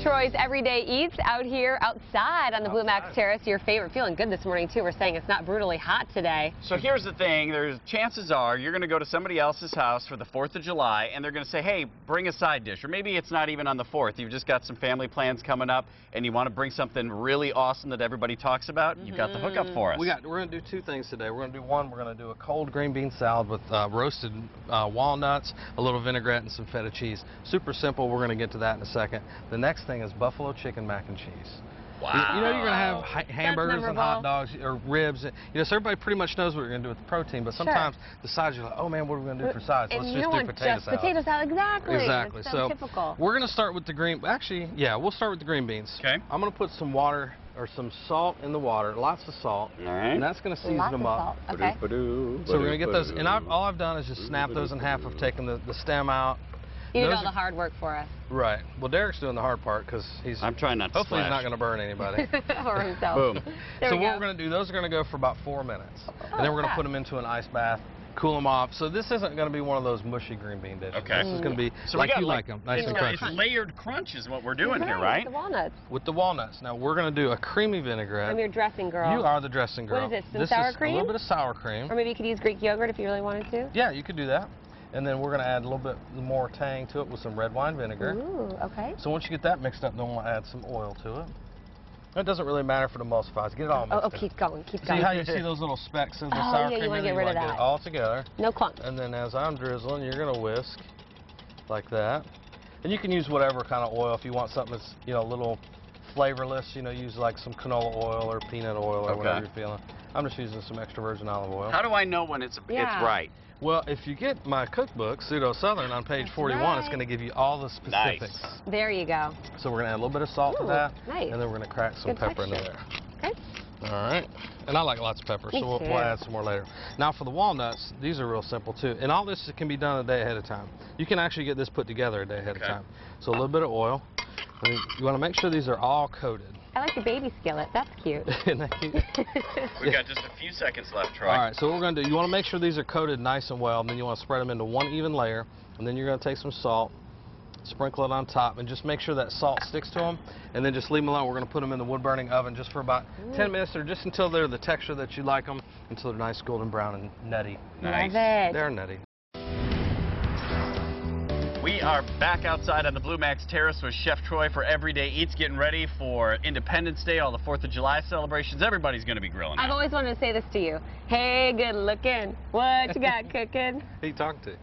Troy's Everyday Eats out here outside on the Blue Max Terrace. Your favorite. Feeling good this morning, too. We're saying it's not brutally hot today. So here's the thing. There's chances are you're going to go to somebody else's house for the 4th of July, and they're going to say, hey, bring a side dish. Or maybe it's not even on the 4th. You've just got some family plans coming up, and you want to bring something really awesome that everybody talks about. You've got the hookup for us. We're going to do two things today. We're going to do one. We're going to do a cold green bean salad with roasted walnuts, a little vinaigrette, and some feta cheese. Super simple. We're going to get to that in a second. The next thing is buffalo chicken mac and cheese. Wow. You know you're going to have hamburgers and hot dogs or ribs. You know, so everybody pretty much knows what you're going to do with the protein, but sometimes the sides you're like, oh man, what are we going to do for sides? Let's just do potato salad. Potato salad, exactly. Exactly. So typical. We're going to start with the green, actually, yeah, we'll start with the green beans. Okay. I'm going to put some water or some salt in the water, lots of salt, and that's going to season them up. Okay. So we're going to get those, and all I've done is just snap those in half. I've taken the stem out. You did all the hard work for us. Right. Well, Derek's doing the hard part because I'm trying not to hopefully he's not going to burn anybody. Or himself. Boom. So what we're going to do, those are going to go for about 4 minutes. And then we're going to put them into an ice bath, cool them off. So this isn't going to be one of those mushy green bean dishes. Okay. This is going to be like you like them, nice and crunchy. It's layered crunch is what we're doing here, right? With the walnuts. With the walnuts. Now we're going to do a creamy vinaigrette. I'm your dressing girl. You are the dressing girl. What is this, some sour cream? A little bit of sour cream. Or maybe you could use Greek yogurt if you really wanted to. Yeah, you could do that. And then we're going to add a little bit more tang to it with some red wine vinegar. Ooh, okay. So once you get that mixed up, then we'll add some oil to it. It doesn't really matter if it emulsifies. Get it all mixed up. Keep going, keep going. See how you see those little specks of the sour cream? You want to get rid of that. Get it all together. No clumps. And then as I'm drizzling, you're going to whisk like that. And you can use whatever kind of oil if you want something that's, you know, a little flavorless. You know, use like some canola oil or peanut oil or whatever you're feeling. I'm just using some extra virgin olive oil. How do I know when it's right? Well, if you get my cookbook, Pseudo Southern, on page 41, it's going to give you all the specifics. Nice. There you go. So we're going to add a little bit of salt to that, nice. and then we're going to crack some pepper into there. Okay. All right. And I like lots of pepper, so we'll add some more later. Now for the walnuts, these are real simple too. And all this can be done a day ahead of time. You can actually get this put together a day ahead of time. So a little bit of oil. And you want to make sure these are all coated. I like the baby skillet. That's cute. Isn't that cute? We've got just a few seconds left, Troy. All right, so what we're going to do, you want to make sure these are coated nice and well, and then you want to spread them into one even layer, and then you're going to take some salt, sprinkle it on top, and just make sure that salt sticks to them, and then just leave them alone. We're going to put them in the wood-burning oven just for about 10 minutes, or just until they're the texture that you like them, until they're nice golden brown and nutty. Nice. Love it. They're nutty. We are back outside on the Blue Max Terrace with Chef Troy for Everyday Eats, getting ready for Independence Day, all the 4th of July celebrations. Everybody's going to be grilling now. I've always wanted to say this to you. Hey, good looking. What you got cooking? Who you talking to?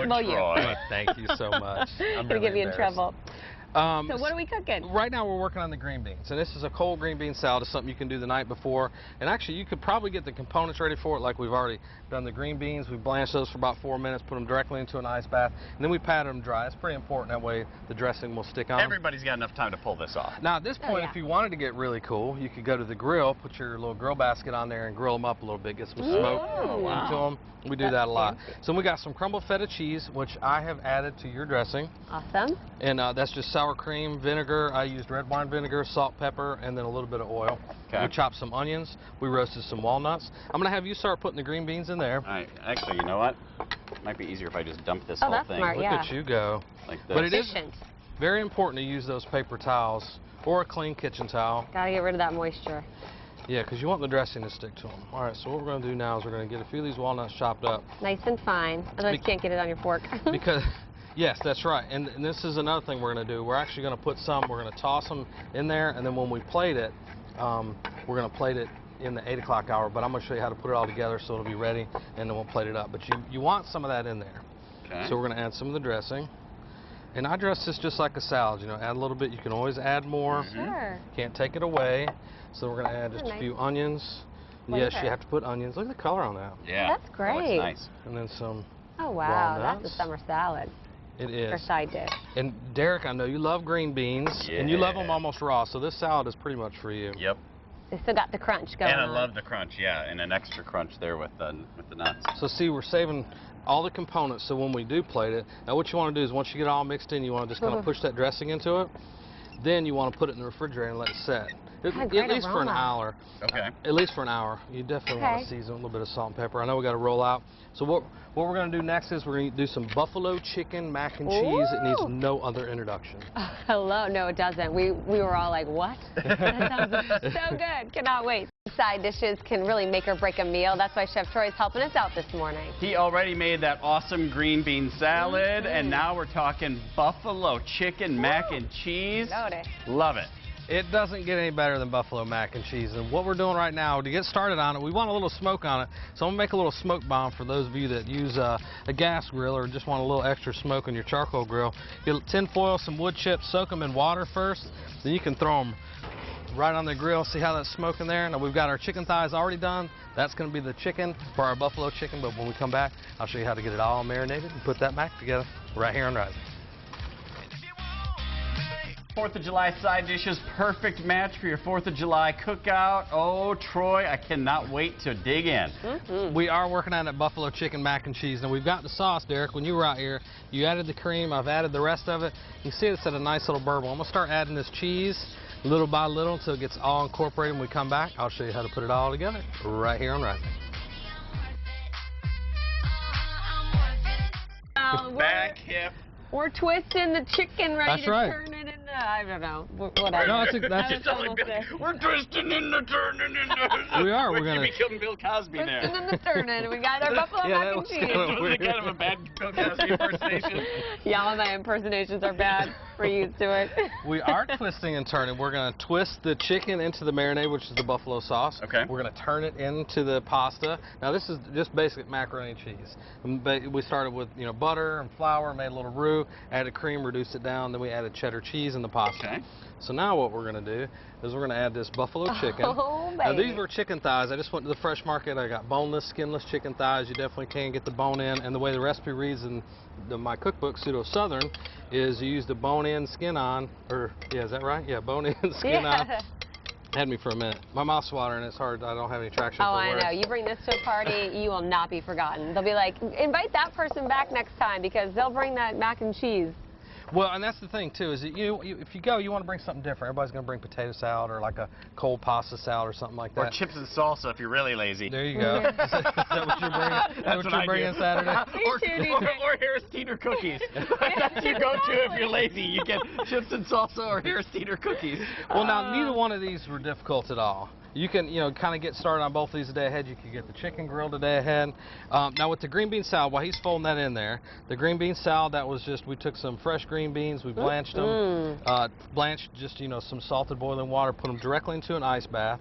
Not you. You're working. Troy. Thank you so much. I'm going to get me in trouble. So what are we cooking? Right now we're working on the green beans, and this is a cold green bean salad. It's something you can do the night before, and actually you could probably get the components ready for it like we've already done the green beans. We blanched those for about 4 minutes, put them directly into an ice bath, and then we pat them dry. It's pretty important, that way the dressing will stick on. Everybody's got enough time to pull this off. Now at this point, if you wanted to get really cool, you could go to the grill, put your little grill basket on there and grill them up a little bit, get some smoke into them. We do that a lot. So we got some crumbled feta cheese, which I have added to your dressing. Awesome. And that's just sour cream, vinegar. I used red wine vinegar, salt, pepper, and then a little bit of oil. Okay. We chopped some onions. We roasted some walnuts. I'm going to have you start putting the green beans in there. All right. Actually, you know what? It might be easier if I just dump this whole thing. Smart, Look at you go. Like this. But it is very important to use those paper towels or a clean kitchen towel. Got to get rid of that moisture. Yeah, because you want the dressing to stick to them. All right, so what we're going to do now is we're going to get a few of these walnuts chopped up. Nice and fine, unless you can't get it on your fork. Because, yes, that's right. And this is another thing we're going to do. We're actually going to put some, we're going to toss them in there, and then when we plate it, we're going to plate it in the 8 o'clock hour, but I'm going to show you how to put it all together so it'll be ready, and then we'll plate it up. But you want some of that in there. Okay. So we're going to add some of the dressing. And I dress this just like a salad, you know, add a little bit. You can always add more. Sure. Can't take it away. So we're going to add just a few onions. Yes, you have to put onions. Look at the color on that. Yeah. That's great. Nice. And then some wow, walnuts. that's a summer salad. It is. Or side dish. And Derek, I know you love green beans, and you love them almost raw, so this salad is pretty much for you. Yep. They still got the crunch going on. And I love the crunch, yeah, and an extra crunch there with the nuts. So see, we're saving all the components, so when we do plate it, now what you want to do is once you get it all mixed in, you want to just kind of push that dressing into it. Then you want to put it in the refrigerator and let it set. At great least for an aroma. hour. Okay. At least for an hour. You definitely want to season with a little bit of salt and pepper. I know we got to roll out. So what we're going to do next is we're going to do some buffalo chicken mac and cheese. It needs no other introduction. Hello. No, it doesn't. We were all like, what? That sounds so good. Cannot wait. Side dishes can really make or break a meal. That's why Chef Troy's helping us out this morning. He already made that awesome green bean salad, and now we're talking buffalo chicken mac and cheese. Loaded. Love it. It doesn't get any better than buffalo mac and cheese. And what we're doing right now, to get started on it, we want a little smoke on it. So I'm going to make a little smoke bomb for those of you that use a gas grill or just want a little extra smoke on your charcoal grill. Get tin foil, some wood chips, soak them in water first. Then you can throw them right on the grill. See how that's smoking there? Now we've got our chicken thighs already done. That's going to be the chicken for our buffalo chicken. But when we come back, I'll show you how to get it all marinated and put that back together right here on Rising. 4th of July side dishes, perfect match for your 4th of July cookout. Oh, Troy, I cannot wait to dig in. We are working on that buffalo chicken mac and cheese. Now we've got the sauce, Derek. When you were out here, you added the cream. I've added the rest of it. You see it's at a nice little burble. I'm going to start adding this cheese little by little until it gets all incorporated. When we come back, I'll show you how to put it all together right here on Rising. Back hip. We're twisting the chicken ready That's to right. turn it into, I don't know, whatever. No, that's It's almost we're twisting into turning into. We are. We're We're gonna be killing Bill Cosby Twisting there. and the turning. We got our buffalo Yeah, mac that and was cheese. kinda Was it kind of a bad Bill Cosby impersonation? Yeah, all my impersonations are bad. We're used to it. We are twisting and turning. We're going to twist the chicken into the marinade, which is the buffalo sauce. Okay. We're going to turn it into the pasta. Now this is just basic macaroni and cheese. We started with butter and flour, made a little roux, added cream, reduced it down, then we added cheddar cheese in the pasta. Okay. So now what we're going to do is we're going to add this buffalo chicken. Oh, Now baby. these were chicken thighs. I just went to the fresh market. I got boneless, skinless chicken thighs. You definitely can get the bone in. And the way the recipe reads in my cookbook, Pseudo Southern, is you use the bone in, skin on. Or yeah, is that right? Yeah, bone in, skin on. Had me for a minute. My mouth's watering. It's hard. I don't have any traction Oh, for I words. know. You bring this to a party, you will not be forgotten. They'll be like, invite that person back next time because they'll bring that mac and cheese. Well, and that's the thing too, is that if you go, you want to bring something different. Everybody's going to bring potato salad or like a cold pasta salad or something like that. Or chips and salsa if you're really lazy. There you go. Is that what you're bringing? That's what I bringing do. Saturday? or Harris Teeter cookies. That's your go-to if you're lazy. You get chips and salsa or Harris Teeter cookies. Well, now neither one of these were difficult at all. You can, kind of get started on both of these a day ahead. You can get the chicken grilled a day ahead. Now with the green bean salad, while he's folding that in there, the green bean salad, that was just, we took some fresh green beans, we blanched them, blanched just, some salted boiling water, put them directly into an ice bath,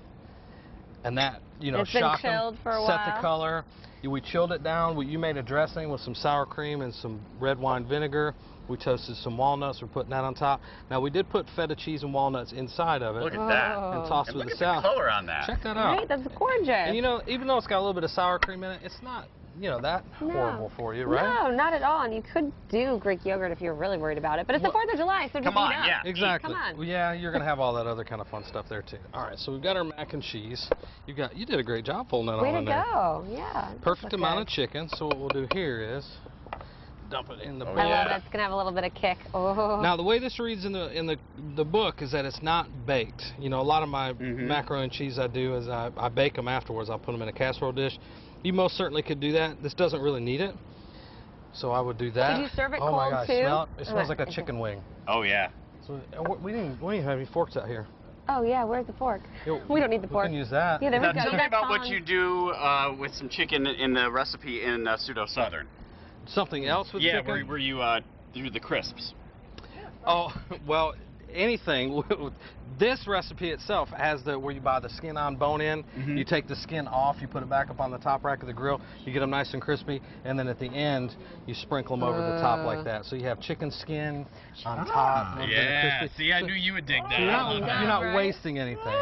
and that, It's shocked been chilled them, for a set while. the color. We chilled it down. You made a dressing with some sour cream and some red wine vinegar. We toasted some walnuts. We're putting that on top. Now, we did put feta cheese and walnuts inside of it. Look at that. And tossed And with look the at the salad. color on that. Check that out. Right? That's gorgeous. And even though it's got a little bit of sour cream in it, it's not, that horrible for you, right? No, not at all. And you could do Greek yogurt if you're really worried about it. But it's the 4th of July, so just Come on, eat up. yeah. Exactly. Come on. Well, yeah, you're gonna have all that other kind of fun stuff there too. All right, so we've got our mac and cheese. You did a great job folding that Way all to in there. go. Yeah. Perfect That's amount good. of chicken. So what we'll do here is dump it in the bowl. I Yeah. love that. It's going to have a little bit of kick. Oh. Now the way this reads in the book is that it's not baked. A lot of my macaroni and cheese I do is I bake them afterwards. I'll put them in a casserole dish. You most certainly could do that. This doesn't really need it, so I would do that. Did you serve it oh my cold, gosh, too? Smell it. It Oh, smells like a okay. chicken wing. Oh, yeah. So we didn't have any forks out here. Oh, yeah. Where's the fork? We don't need the fork. We can use that. Yeah, there we Now, go. tell me That's about what on. you do with some chicken in the recipe in Pseudo Southern. Something else with Yeah, chicken? where you do the crisps. Oh, well, anything. This recipe itself has where you buy the skin on, bone in. You take the skin off, you put it back up on the top rack of the grill. You get them nice and crispy, and then at the end, you sprinkle them over the top like that. So you have chicken skin on top. a little bit of Yeah. crispy. See, I So knew you would dig that. You're I love not, that. you're not Right. wasting anything.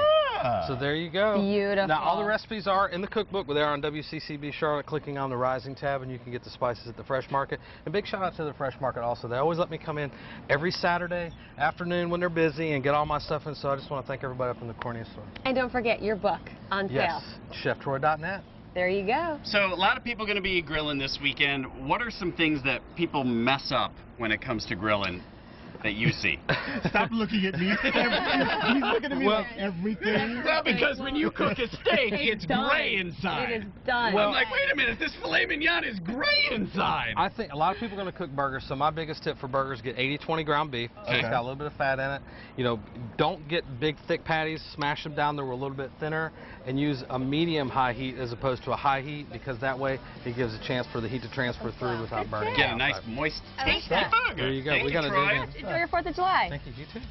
So there you go. Beautiful. Now, all the recipes are in the cookbook. They're on WCCB Charlotte, clicking on the Rising tab, and you can get the spices at the Fresh Market. And big shout out to the Fresh Market also. They always let me come in every Saturday afternoon when they're busy and get all my stuff in. So I just want to thank everybody up in the Cornea store. And don't forget your book on sale. Yes, cheftroy.net. There you go. So a lot of people going to be grilling this weekend. What are some things that people mess up when it comes to grilling? that you see? Stop looking at me. He's looking at me like everything. Well, because when you cook a steak, it's gray inside. It is done. Well, I'm like, wait a minute, this filet mignon is gray inside. I think a lot of people are going to cook burgers, so my biggest tip for burgers, get 80-20 ground beef. So it's got a little bit of fat in it. You know, don't get big, thick patties. Smash them down. They're a little bit thinner, and use a medium-high heat as opposed to a high heat, because that way it gives a chance for the heat to transfer through without burning. Get a nice, moist, tasty that. burger. There you go. Thank We you, got to Troy. dig in. Enjoy your 4th of July. Thank you. You too.